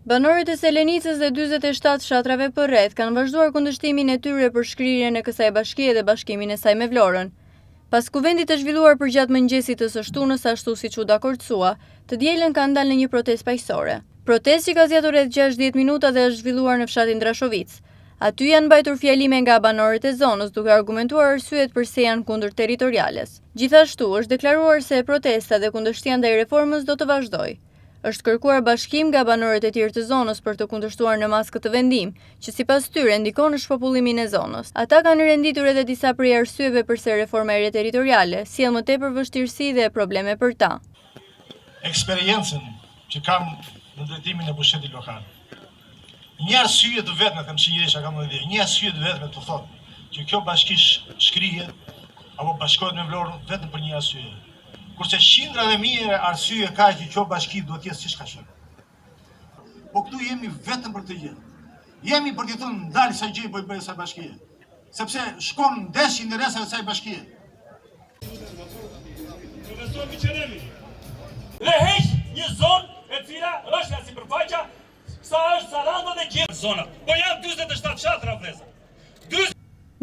Banorët e Selenicës dhe 47 fshatrave përreth kanë vazhduar kundërshtimin e tyre për shkrirjen e kësaj bashkie dhe bashkimin e saj me Vlorën. Pas kuvendit të zhvilluar përgjatë mëngjesit të së shtunës ashtu siç u dakordsua, të dielën ka ndalë në një protestë paqësore. Protestë që ka zgjatur rreth 60 minuta dhe është zhvilluar në fshatin Drashovic. Aty janë mbajtur fjalime nga banorët e zonës duke argumentuar arsyet pse janë kundër territoriales. Gjithashtu është deklaruar se protesta dhe kundërshtia ndaj reformës do të vazhdojë. Është kërkuar bashkim nga banorët e tjerë të zonës për të kundërshtuar në masë këtë vendim, që sipas tyre ndikon në shpopullimin e zonës. Ata kanë renditur edhe disa prej arsyeve pse reforma e re territoriale sjell më tepër vështirësi dhe probleme për ta. Eksperiencën që kam në drejtimin e pushtetit lokal. Një arsye të vetme, them sinqerisht, kam edhe një arsye të vetme të thotë që kjo bashki shkrihet apo bashkohet me Vlorën vetëm për një arsye. Kurse qindra dhe mijë arsye ka që kjo bashki duhet të jetë siç ka qenë. Po këtu jemi vetëm për këtë gjë. Jemi për të thënë ndal sa gjë bëj sa bashkie. Sepse shkon ndesh interesa e kësaj bashkie. Profesor Miçelemi. Dhe heq një zonë e cila është nga sipërfaqja sa është Saranda dhe gjithë zona. Po janë 47 fshatra vëllezër.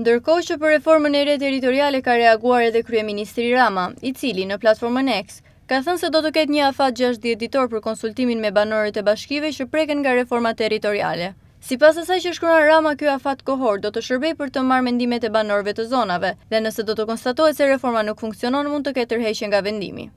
Ndërkohë që për reformën e re territoriale ka reaguar edhe kryeministri Rama, I cili në platformën X ka thënë se do të ketë një afat 60 ditor për konsultimin me banorët e bashkive që preken nga reforma territoriale. Sipas asaj që shkruan Rama, ky afat kohor do të shërbejë për të marrë mendimet e banorëve të zonave dhe nëse do të konstatohet se reforma nuk funksionon, mund të ketë tërheqje nga vendimi.